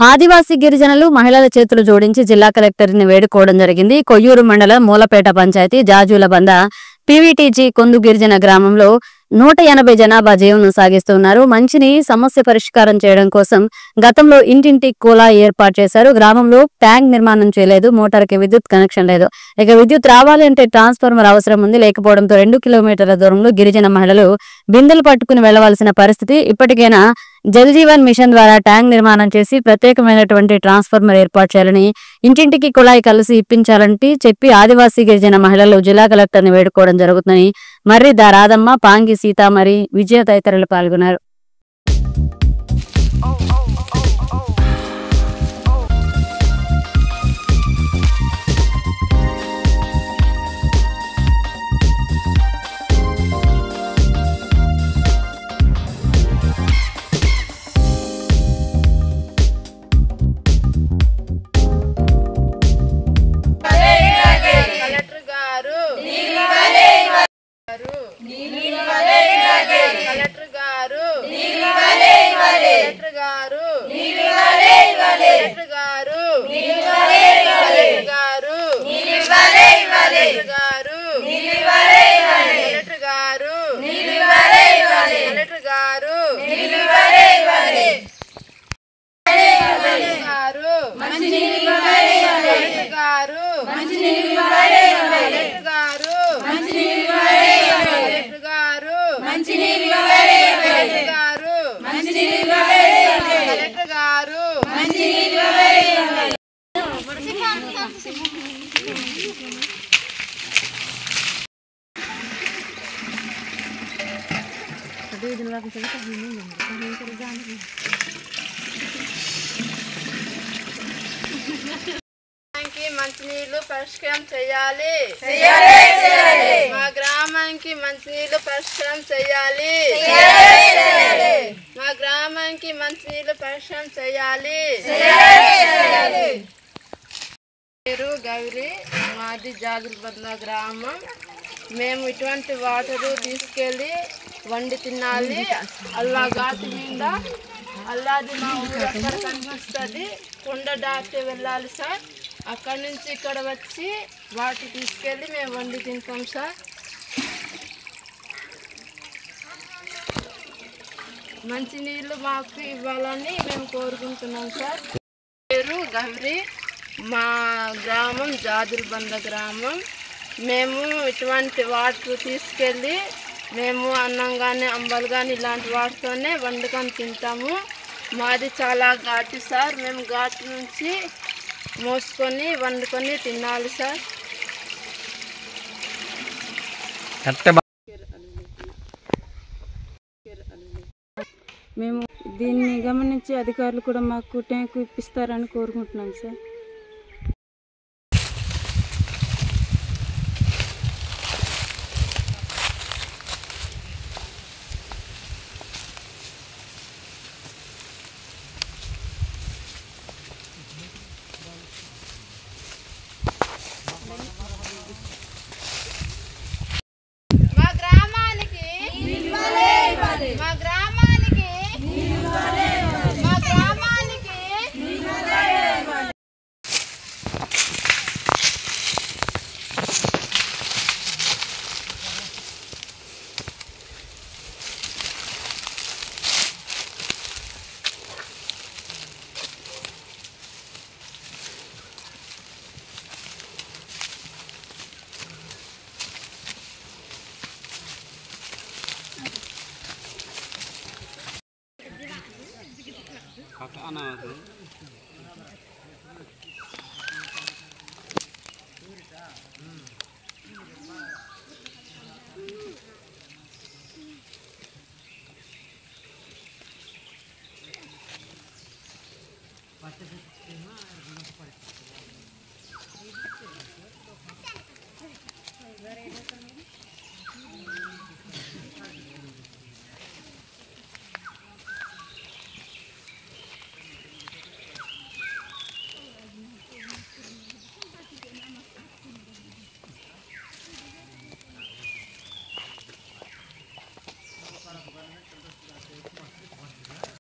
ఆదివాసీ గిరిజనులు మహిళల చేతులు జోడించి జిల్లా కలెక్టర్ని వేడుకోవడం జరిగింది. కొయ్యూరు మండలం మూలపేట పంచాయతీ జాజుల బంద పీవీటీజీ కొందు గిరిజన గ్రామంలో 180 జనాభా జీవనం సాగిస్తున్నారు. మంచిని సమస్య పరిష్కారం చేయడం కోసం గతంలో ఇంటింటి కుళాయి ఏర్పాటు చేశారు. గ్రామంలో ట్యాంక్ నిర్మాణం చేయలేదు. మోటార్కి విద్యుత్ కనెక్షన్ లేదు. ఇక విద్యుత్ రావాలి అంటే ట్రాన్స్ఫార్మర్ అవసరం ఉంది. లేకపోవడంతో 2 కిలోమీటర్ల దూరంలో గిరిజన మహిళలు బిందెలు పట్టుకుని వెళ్లవలసిన పరిస్థితి. ఇప్పటికైనా జల్ జీవన్ మిషన్ ద్వారా ట్యాంక్ నిర్మాణం చేసి ప్రత్యేకమైనటువంటి ట్రాన్స్ఫార్మర్ ఏర్పాటు చేయాలని, ఇంటింటికి కుళాయి కలిసి ఇప్పించాలంటే చెప్పి ఆదివాసీ గిరిజన మహిళలు జిల్లా కలెక్టర్ని వేడుకోవడం జరుగుతుందని మర్రి రాధమ్మ, పాంగి సీతామరి, విజయ తదితరులు పాల్గొన్నారు. మంచినీళ్లు పరిష్కారం చేయాలి. మా గ్రామానికి మంచినీళ్లు పరిష్కారం చేయాలి. మా గ్రామానికి మంచినీళ్లు పరిష్కారం చేయాలి. పేరు గౌరీ, మాది జాజులబంద గ్రామం. మేము ఇటువంటి వాటర్ తీసుకెళ్ళి వండి తినాలి. అల్లా ఘాటి మీద అల్లాది మా ఊరు అక్కడ కనిపిస్తుంది. కొండ దాటి వెళ్ళాలి సార్. అక్కడి నుంచి ఇక్కడ వచ్చి వాటర్ తీసుకెళ్ళి మేము వండి తింటాం సార్. మంచినీళ్ళు మాకు ఇవ్వాలని మేము కోరుకుంటున్నాం సార్. పేరు గౌరీ, మా గ్రామం జాజులబంద గ్రామం. మేము ఇటువంటి వాటర్ తీసుకెళ్ళి మేము అన్నం కానీ అంబలు కానీ ఇలాంటి వాటితోనే వండుకొని తింటాము. మాది చాలా ఘాటు సార్. మేము ఘాటు నుంచి మోసుకొని వండుకొని తినాలి సార్. మేము దీన్ని గమనించి అధికారులు కూడా మాకు ట్యాంకు ఇప్పిస్తారని కోరుకుంటున్నాం సార్.